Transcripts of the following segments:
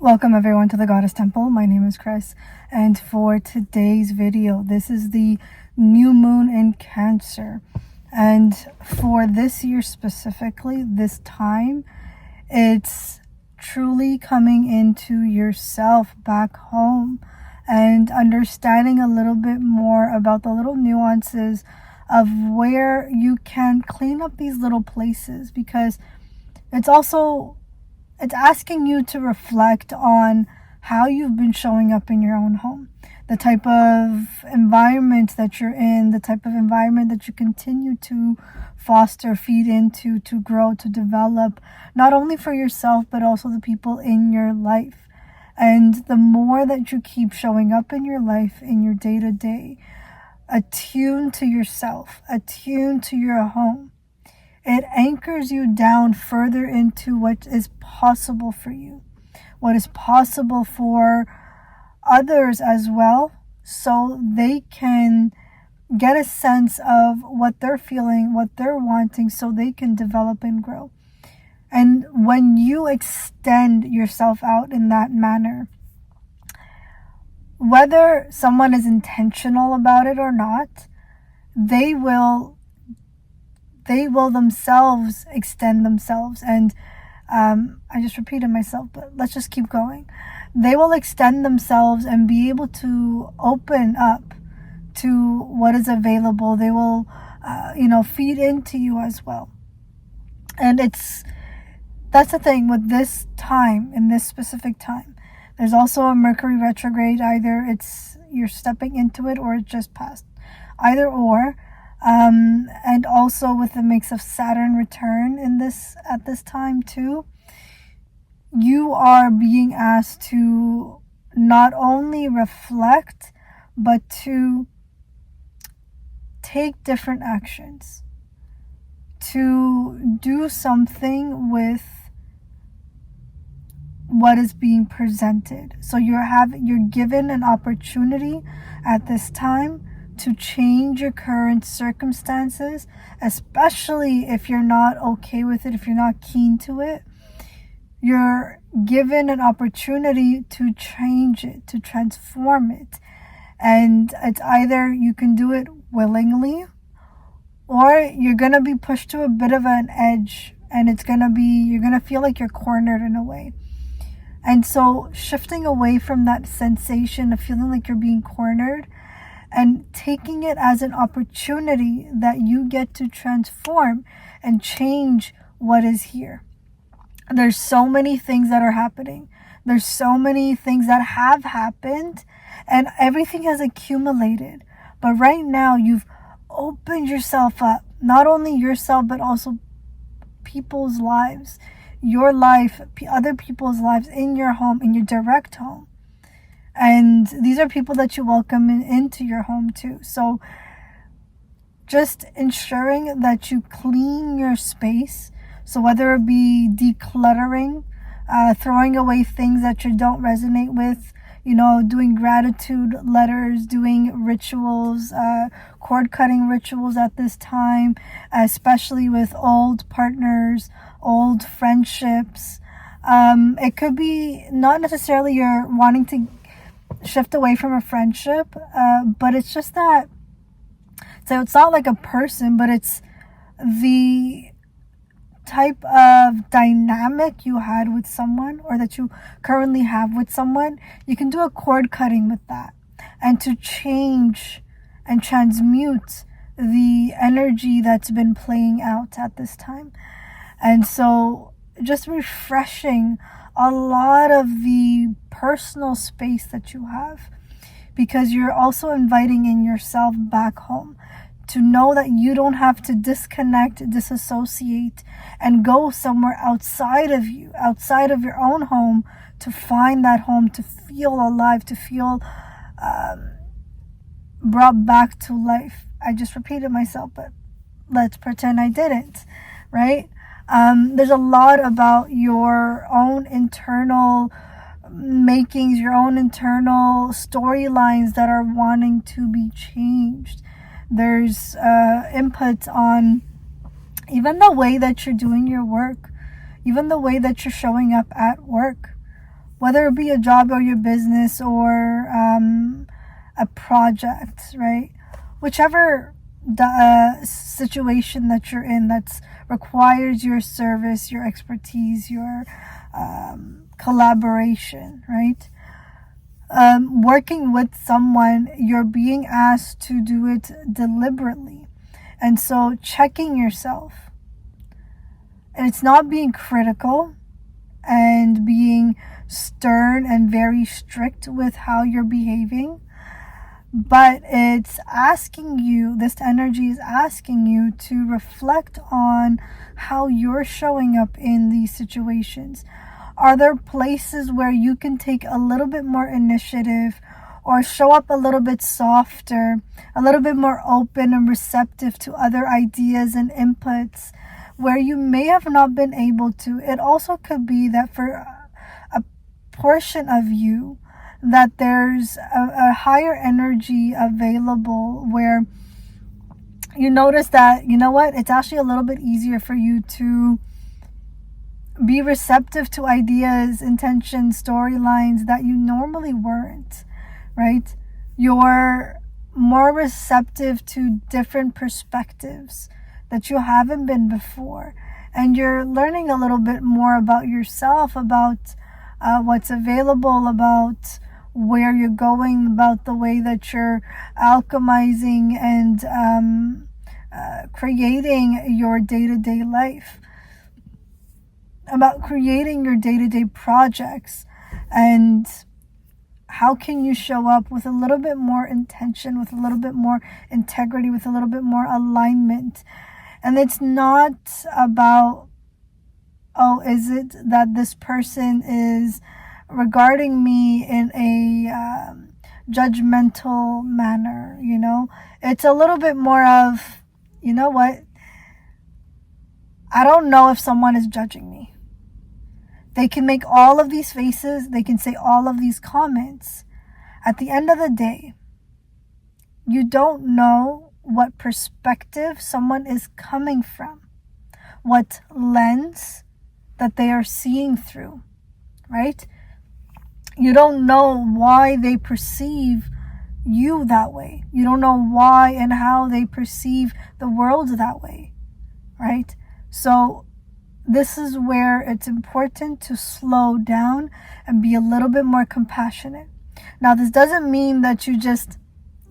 Welcome everyone to the Goddess Temple. My name is Chris, and for today's video, this is the new moon in Cancer. And for this year specifically, this time, it's truly coming into yourself back home and understanding a little bit more about the little nuances of where you can clean up these little places, because it's asking you to reflect on how you've been showing up in your own home, the type of environment that you're in, the type of environment that you continue to foster, feed into, to grow, to develop, not only for yourself, but also the people in your life. And the more that you keep showing up in your life, in your day-to-day, attuned to yourself, attuned to your home, it anchors you down further into what is possible for you, what is possible for others as well, so they can get a sense of what they're feeling, what they're wanting, so they can develop and grow. And when you extend yourself out in that manner, whether someone is intentional about it or not, they will themselves extend themselves. And I just repeated myself, but let's just keep going. They will extend themselves and be able to open up to what is available. They will, feed into you as well. And that's the thing with this time, in this specific time. There's also a Mercury retrograde. Either you're stepping into it or it just passed. Either or. And also with the mix of Saturn return at this time too, you are being asked to not only reflect, but to take different actions, to do something with what is being presented. So you're given an opportunity at this time to change your current circumstances, especially if you're not okay with it, if you're not keen to it. You're given an opportunity to change it, to transform it. And it's either you can do it willingly, or you're going to be pushed to a bit of an edge, and you're going to feel like you're cornered in a way. And so shifting away from that sensation of feeling like you're being cornered, and taking it as an opportunity that you get to transform and change what is here. There's so many things that are happening. There's so many things that have happened, and everything has accumulated. But right now, you've opened yourself up, not only yourself, but also people's lives, your life, other people's lives in your home, in your direct home. And these are people that you welcome into your home too. So just ensuring that you clean your space. So whether it be decluttering, throwing away things that you don't resonate with, doing gratitude letters, doing rituals, cord cutting rituals at this time, especially with old partners, old friendships. It could be not necessarily you're wanting to shift away from a friendship, but it's just that, so it's not like a person, but it's the type of dynamic you had with someone, or that you currently have with someone. You can do a cord cutting with that, and to change and transmute the energy that's been playing out at this time. And so just refreshing a lot of the personal space that you have, because you're also inviting in yourself back home, to know that you don't have to disconnect, disassociate, and go somewhere outside of you, outside of your own home, to find that home, to feel alive, to feel brought back to life. I just repeated myself, but let's pretend I didn't, right? There's a lot about your own internal makings, your own internal storylines that are wanting to be changed. There's inputs on even the way that you're doing your work, even the way that you're showing up at work. whether it be a job or your business or a project, right? Whichever situation that you're in that requires your service, your expertise, your collaboration, right? Working with someone, you're being asked to do it deliberately. And so checking yourself. And it's not being critical and being stern and very strict with how you're behaving, but it's asking you, this energy is asking you to reflect on how you're showing up in these situations. Are there places where you can take a little bit more initiative or show up a little bit softer, a little bit more open and receptive to other ideas and inputs where you may have not been able to? It also could be that for a portion of you, that there's a higher energy available where you notice that, you know what, it's actually a little bit easier for you to be receptive to ideas, intentions, storylines that you normally weren't, right? You're more receptive to different perspectives that you haven't been before. And you're learning a little bit more about yourself, about what's available, about where you're going, about the way that you're alchemizing and creating your day-to-day life, about creating your day-to-day projects, and how can you show up with a little bit more intention, with a little bit more integrity, with a little bit more alignment. And it's not about, oh, is it that this person is regarding me in a judgmental manner, you know? It's a little bit more of, you know what? I don't know if someone is judging me. They can make all of these faces, they can say all of these comments. At the end of the day, you don't know what perspective someone is coming from, what lens that they are seeing through, right? You don't know why they perceive you that way. You don't know why and how they perceive the world that way, right? So this is where it's important to slow down and be a little bit more compassionate. Now, this doesn't mean that you just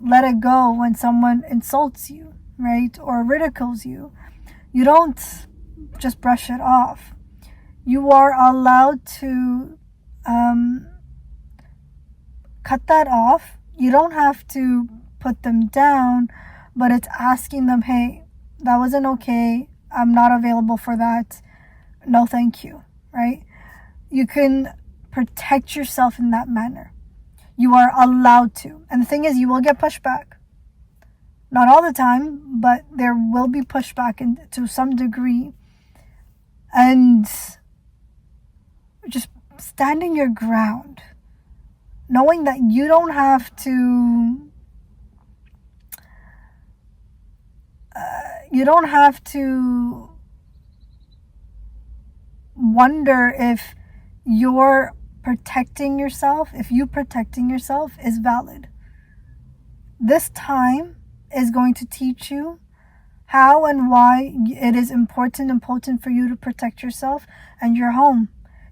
let it go when someone insults you, right? Or ridicules you. You don't just brush it off. You are allowed to cut that off. You don't have to put them down, but it's asking them, hey, that wasn't okay. I'm not available for that. No, thank you, right? You can protect yourself in that manner. You are allowed to. And the thing is, you will get pushback. Not all the time, but there will be pushback to some degree. And just standing your ground, knowing that you don't have to wonder if you're protecting yourself, if you protecting yourself is valid. This time is going to teach you how and why it is important and potent for you to protect yourself and your home.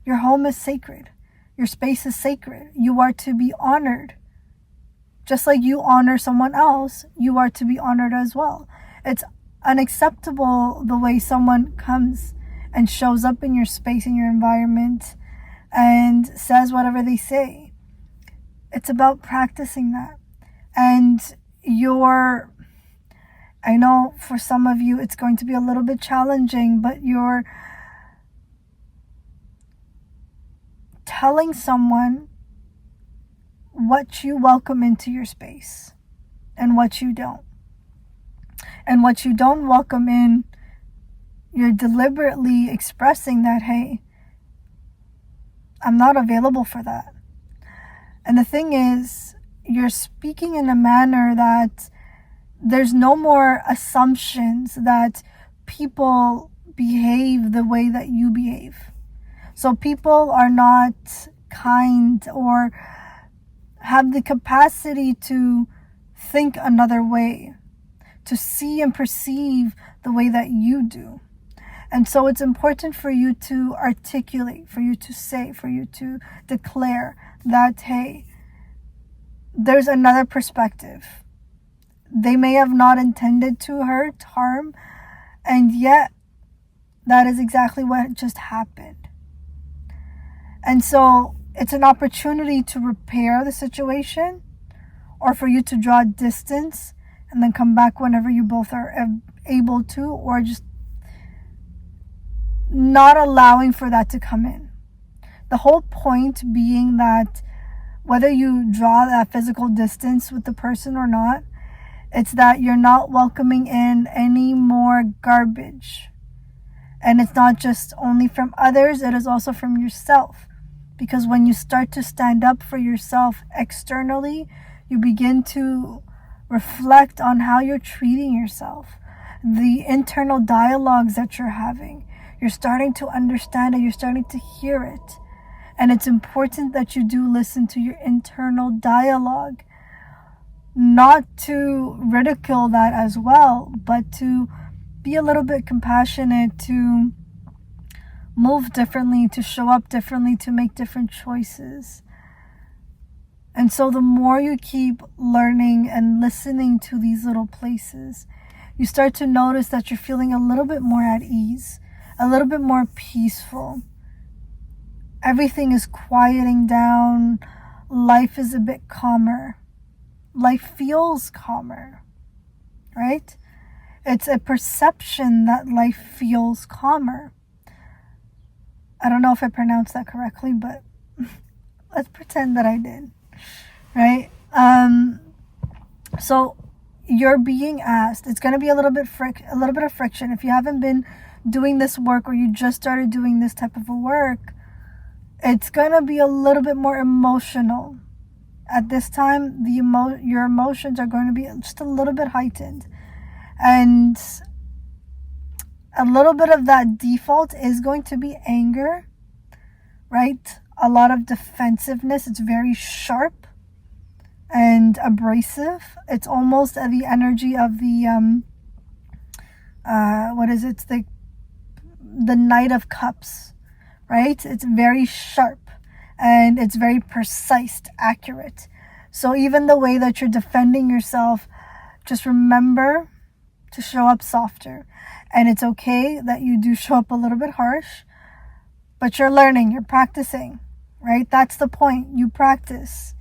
Your home is sacred. Your space is sacred. You are to be honored. Just like you honor someone else, you are to be honored as well. It's unacceptable the way someone comes and shows up in your space, in your environment, and says whatever they say. It's about practicing that. And I know for some of you it's going to be a little bit challenging, but you're telling someone what you welcome into your space and what you don't. And what you don't welcome in, you're deliberately expressing that, hey, I'm not available for that. And the thing is, you're speaking in a manner that there's no more assumptions that people behave the way that you behave. So people are not kind or have the capacity to think another way, to see and perceive the way that you do. And so it's important for you to articulate, for you to say, for you to declare that, hey, there's another perspective. They may have not intended to hurt, harm, and yet that is exactly what just happened. And so it's an opportunity to repair the situation, or for you to draw distance and then come back whenever you both are able to, or just not allowing for that to come in. The whole point being that whether you draw that physical distance with the person or not, it's that you're not welcoming in any more garbage. And it's not just only from others, it is also from yourself. Because when you start to stand up for yourself externally, you begin to reflect on how you're treating yourself, the internal dialogues that you're having. You're starting to understand it, you're starting to hear it. And it's important that you do listen to your internal dialogue, not to ridicule that as well, but to be a little bit compassionate, to move differently, to show up differently, to make different choices. And so the more you keep learning and listening to these little places, you start to notice that you're feeling a little bit more at ease, a little bit more peaceful. Everything is quieting down. Life is a bit calmer. Life feels calmer, right? It's a perception that life feels calmer. I don't know if I pronounced that correctly, but let's pretend that I did, right? So you're being asked. It's going to be a little bit of friction. If you haven't been doing this work, or you just started doing this type of a work, it's going to be a little bit more emotional. At this time, your emotions are going to be just a little bit heightened. And a little bit of that default is going to be anger, right? A lot of defensiveness. It's very sharp and abrasive. It's almost the energy of the, It's the Knight of Cups, right? It's very sharp and it's very precise, accurate. So even the way that you're defending yourself, just remember to show up softer. And it's okay that you do show up a little bit harsh, but you're learning, you're practicing, right? That's the point. You practice.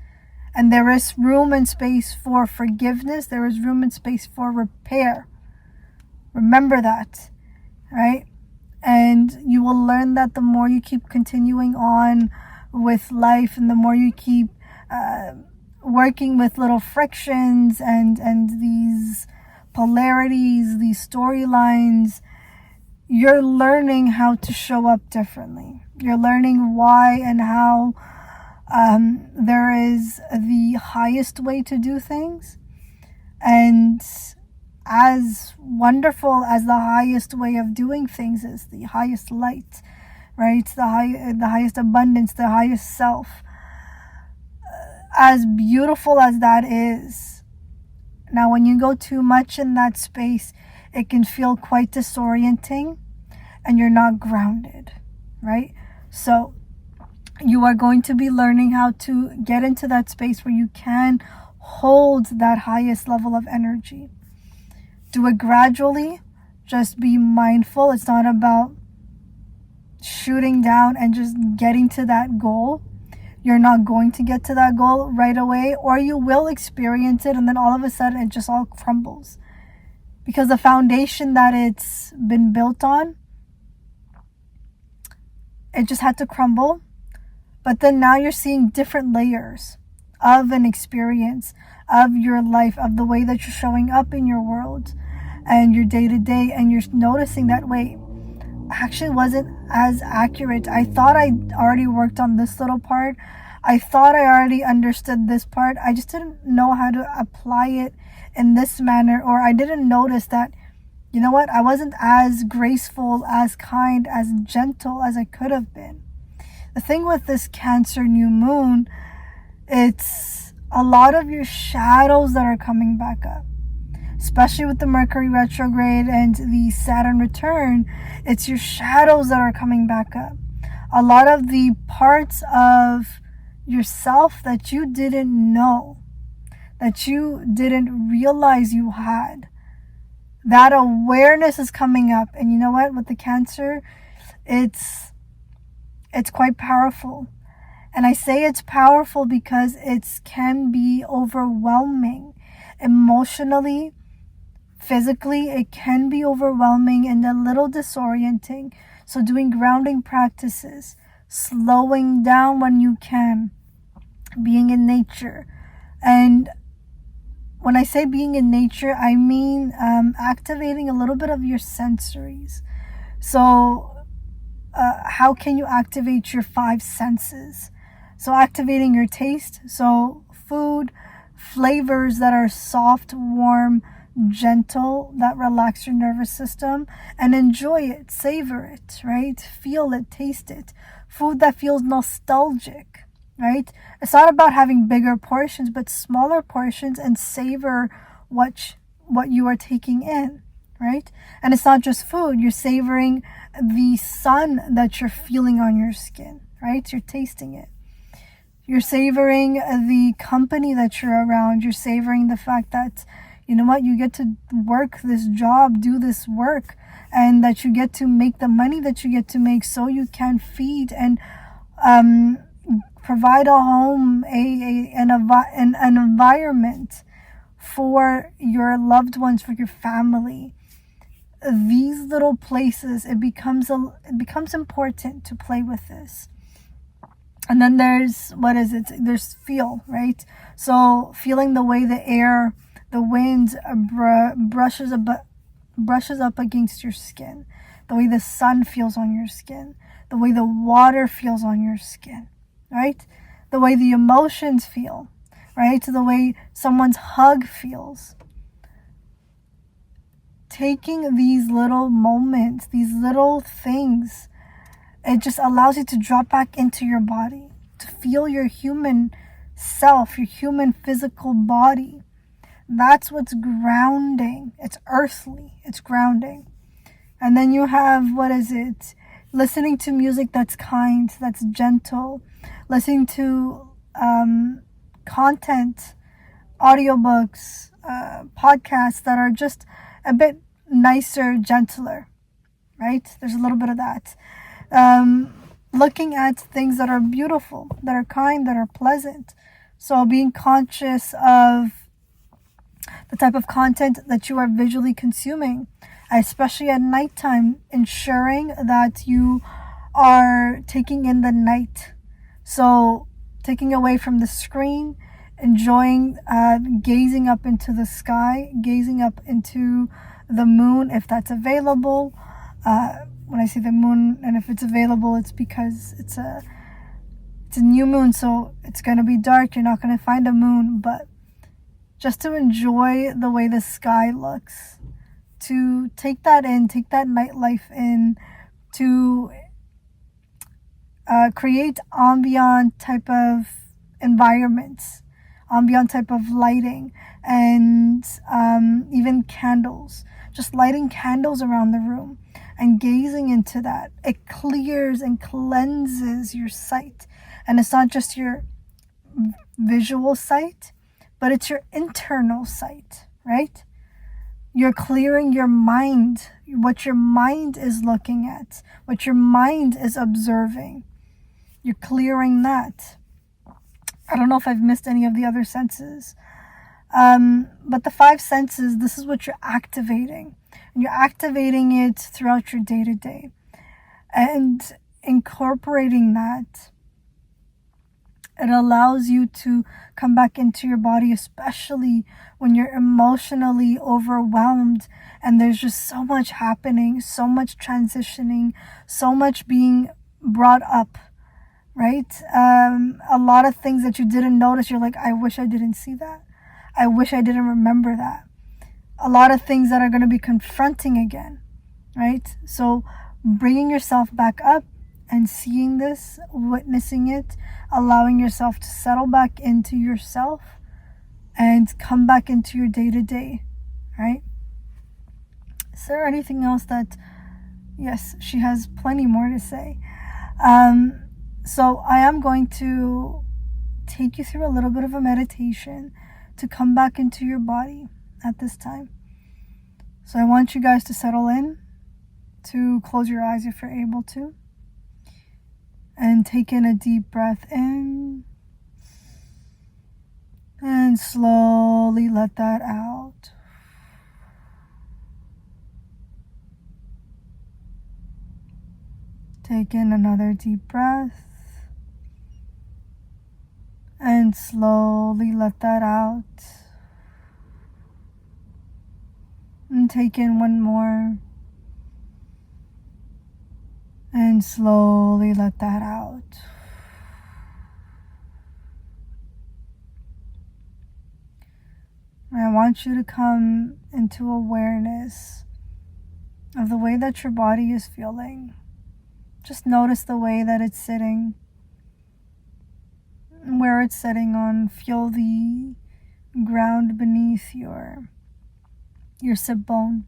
And there is room and space for forgiveness. There is room and space for repair. Remember that, right? And you will learn that the more you keep continuing on with life, and the more you keep working with little frictions and these polarities, these storylines, you're learning how to show up differently. You're learning why and how there is the highest way to do things. And as wonderful as the highest way of doing things is, the highest light, right? The highest abundance, the highest self. As beautiful as that is, now when you go too much in that space, it can feel quite disorienting and you're not grounded, right? So you are going to be learning how to get into that space where you can hold that highest level of energy. Do it gradually. Just be mindful. It's not about shooting down and just getting to that goal. You're not going to get to that goal right away, or you will experience it and then all of a sudden it just all crumbles. Because the foundation that it's been built on, it just had to crumble. But then now you're seeing different layers of an experience, of your life, of the way that you're showing up in your world and your day-to-day, and you're noticing that, wait, actually wasn't as accurate. I thought I already worked on this little part. I thought I already understood this part. I just didn't know how to apply it in this manner, or I didn't notice that, you know what, I wasn't as graceful, as kind, as gentle as I could have been. The thing with this Cancer new moon, it's a lot of your shadows that are coming back up. Especially with the Mercury retrograde and the Saturn return, it's your shadows that are coming back up. A lot of the parts of yourself that you didn't know, that you didn't realize you had, that awareness is coming up. And you know what? With the Cancer, it's quite powerful. And I say it's powerful because it can be overwhelming emotionally. Physically, it can be overwhelming and a little disorienting. So doing grounding practices, slowing down when you can, being in nature. And when I say being in nature, I mean activating a little bit of your sensories. So how can you activate your 5 senses? So activating your taste. So food, flavors that are soft, warm, gentle, that relax your nervous system, and enjoy it, savor it, right? Feel it, taste it. Food that feels nostalgic, right? It's not about having bigger portions, but smaller portions, and savor what you are taking in, right? And it's not just food. You're savoring the sun that you're feeling on your skin, right? You're tasting it. You're savoring the company that you're around. You're savoring the fact that, you know what, you get to work this job, do this work, and that you get to make the money that you get to make so you can feed and provide a home, an environment for your loved ones, for your family. These little places, it becomes important to play with this. And then there's, there's feel, right? So feeling the way the air, the wind brushes up against your skin, the way the sun feels on your skin, the way the water feels on your skin, right? The way the emotions feel, right? The way someone's hug feels. Taking these little moments, these little things, it just allows you to drop back into your body, to feel your human self, your human physical body. That's what's grounding. It's earthly. It's grounding. And then you have, listening to music that's kind, that's gentle. Listening to content, audiobooks, podcasts that are just a bit nicer, gentler, right? There's a little bit of that. Looking at things that are beautiful, that are kind, that are pleasant. So being conscious of the type of content that you are visually consuming, especially at nighttime, ensuring that you are taking in the night. So taking away from the screen, enjoying gazing up into the sky, gazing up into the moon if that's available. When I say the moon, and if it's available, it's because it's a new moon, so it's going to be dark. You're not going to find a moon, but just to enjoy the way the sky looks, to take that in, take that nightlife in, to create ambient type of environments, ambient type of lighting, and even candles. Just lighting candles around the room and gazing into that. It clears and cleanses your sight. And it's not just your visual sight, but it's your internal sight, right? You're clearing your mind, what your mind is looking at, what your mind is observing. You're clearing that. I don't know if I've missed any of the other senses. But the 5 senses, this is what you're activating. And you're activating it throughout your day-to-day. And incorporating that, it allows you to come back into your body, especially when you're emotionally overwhelmed and there's just so much happening, so much transitioning, so much being brought up, right? A lot of things that you didn't notice, you're like, I wish I didn't see that. I wish I didn't remember that. A lot of things that are going to be confronting again, right? So bringing yourself back up and seeing this, witnessing it, allowing yourself to settle back into yourself and come back into your day-to-day, right? Is there anything else that... Yes, she has plenty more to say. So I am going to take you through a little bit of a meditation to come back into your body at this time. So I want you guys to settle in, to close your eyes if you're able to, and take in a deep breath in, and slowly let that out. Take in another deep breath, and slowly let that out. And take in one more, and slowly let that out. And I want you to come into awareness of the way that your body is feeling. Just notice the way that it's sitting, where it's sitting on. Feel the ground beneath your sit bone.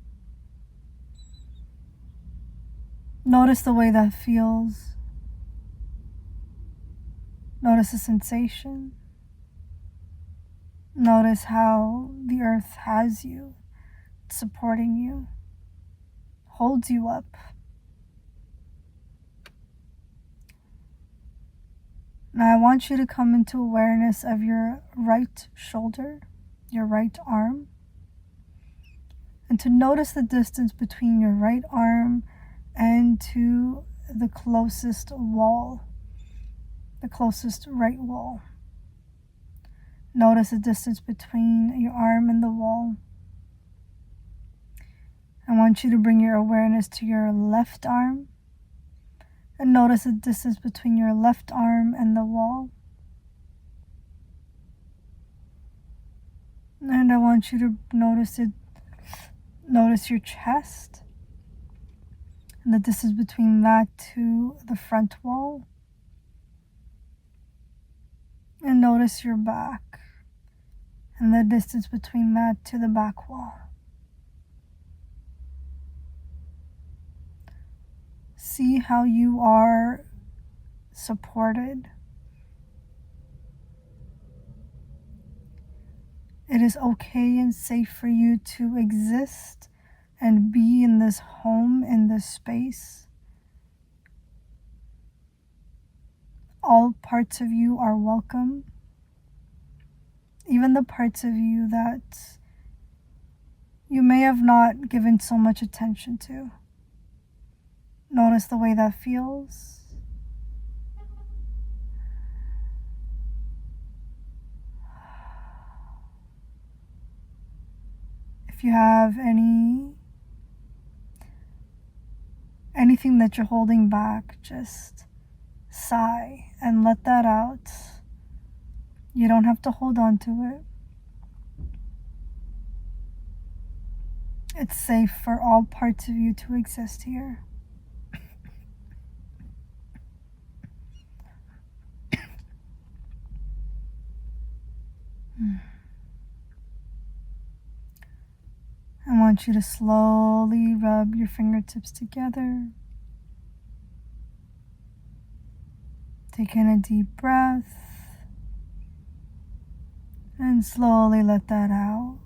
Notice the way that feels. Notice the sensation. Notice how the earth has you, supporting you, holds you up. Now I want you to come into awareness of your right shoulder, your right arm, and to notice the distance between your right arm and to the closest wall, the closest right wall. Notice the distance between your arm and the wall. I want you to bring your awareness to your left arm, and notice the distance between your left arm and the wall. And I want you to notice your chest and the distance between that to the front wall. And notice your back and the distance between that to the back wall. See how you are supported. It is okay and safe for you to exist and be in this home, in this space. All parts of you are welcome. Even the parts of you that you may have not given so much attention to. Notice the way that feels. If you have anything that you're holding back, just sigh and let that out. You don't have to hold on to it. It's safe for all parts of you to exist here. I want you to slowly rub your fingertips together. Take in a deep breath and slowly let that out.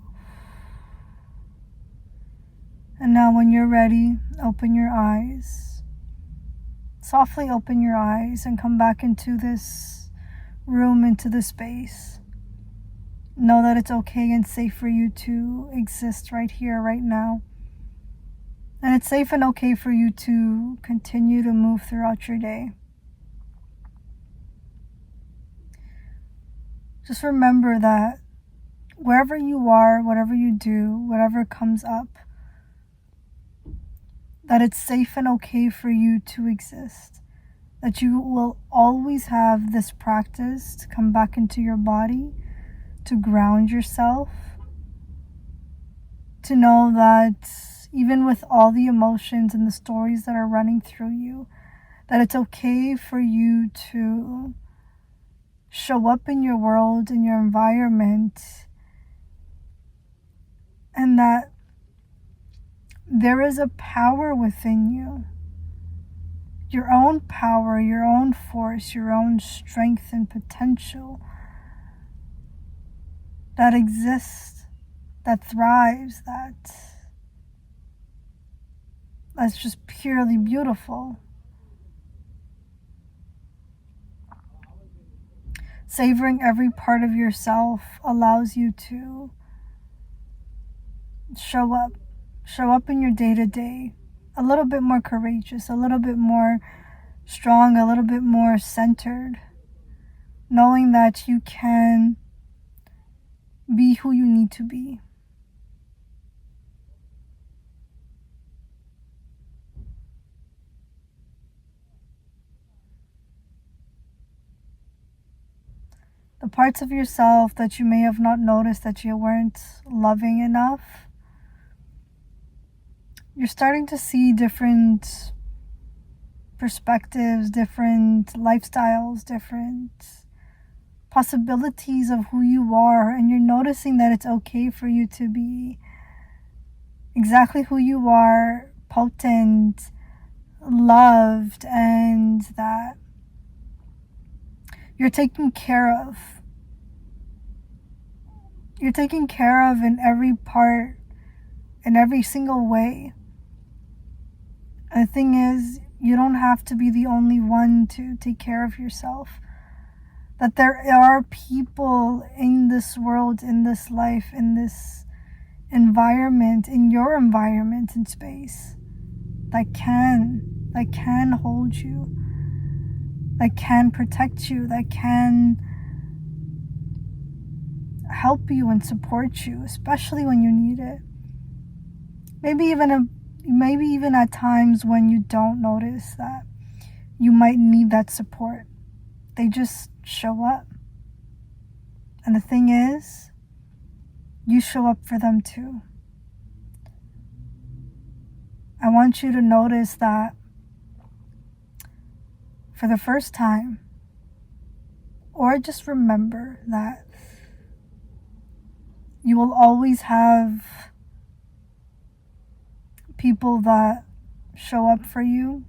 And now when you're ready, open your eyes. Softly open your eyes and come back into this room, into this space. Know that it's okay and safe for you to exist right here, right now. And it's safe and okay for you to continue to move throughout your day. Just remember that wherever you are, whatever you do, whatever comes up, that it's safe and okay for you to exist. That you will always have this practice to come back into your body, to ground yourself, to know that even with all the emotions and the stories that are running through you, that it's okay for you to show up in your world, in your environment, and that there is a power within you, your own power, your own force, your own strength and potential that exists, that thrives, that's just purely beautiful. Savoring every part of yourself allows you to show up in your day-to-day a little bit more courageous, a little bit more strong, a little bit more centered, knowing that you can be who you need to be. The parts of yourself that you may have not noticed that you weren't loving enough, you're starting to see different perspectives, different lifestyles, different possibilities of who you are, and you're noticing that it's okay for you to be exactly who you are, potent, loved, and that you're taken care of. You're taken care of in every part, in every single way. And the thing is, you don't have to be the only one to take care of yourself. That there are people in this world, in this life, in this environment, in your environment and space that can hold you, that can protect you, that can help you and support you, especially when you need it. Maybe even at times when you don't notice that you might need that support. They just show up. And the thing is, you show up for them too. I want you to notice that for the first time, or just remember that you will always have people that show up for you,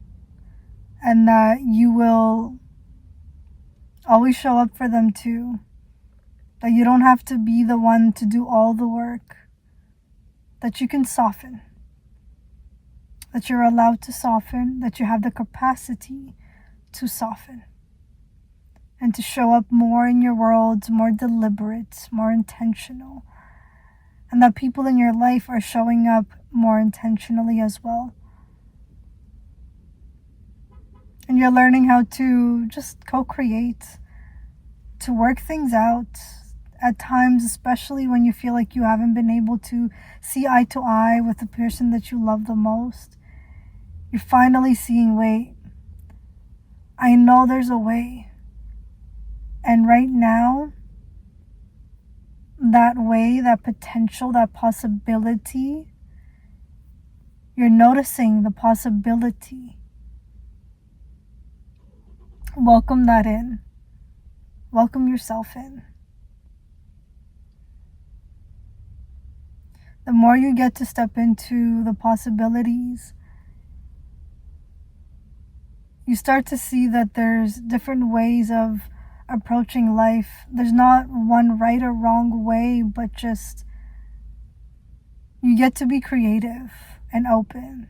and that you will always show up for them too. That you don't have to be the one to do all the work. That you can soften. That you're allowed to soften. That you have the capacity to soften. And to show up more in your world, more deliberate, more intentional. And that people in your life are showing up more intentionally as well. And you're learning how to just co-create, to work things out. At times, especially when you feel like you haven't been able to see eye to eye with the person that you love the most, you're finally seeing, wait, I know there's a way. And right now, that way, that potential, that possibility, you're noticing the possibility. Welcome that in. Welcome yourself in. The more you get to step into the possibilities, you start to see that there's different ways of approaching life. There's not one right or wrong way, but just you get to be creative and open.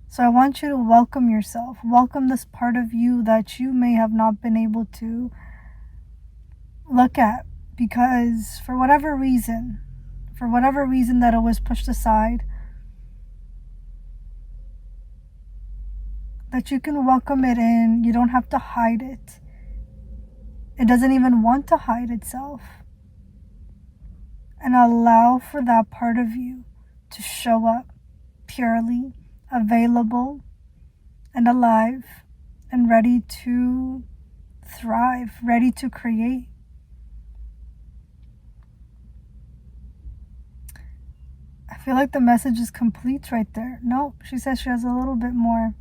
So I want you to welcome yourself. Welcome this part of you that you may have not been able to look at, because for whatever reason that it was pushed aside, that you can welcome it in. You don't have to hide it. It doesn't even want to hide itself. And allow for that part of you to show up purely, available, and alive, and ready to thrive, ready to create. feel like the message is complete right there. No, she says she has a little bit more.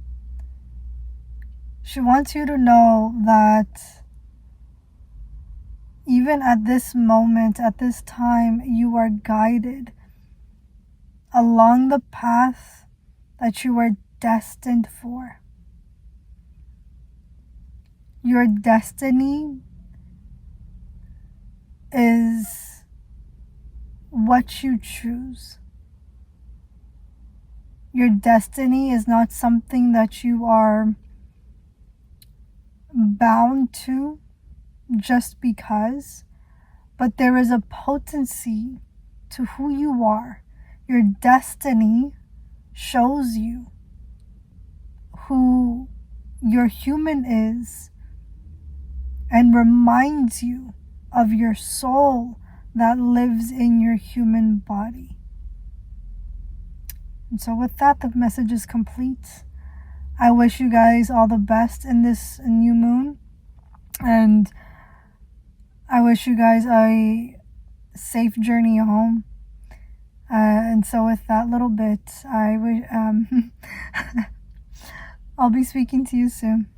She wants you to know that even at this moment, at this time, you are guided along the path that you are destined for. Your destiny is what you choose. Your destiny is not something that you are bound to just because, but there is a potency to who you are. Your destiny shows you who your human is and reminds you of your soul that lives in your human body. And so with that, the message is complete. I wish you guys all the best in this new moon, and I wish you guys a safe journey home. And so with that little bit, I'll be speaking to you soon.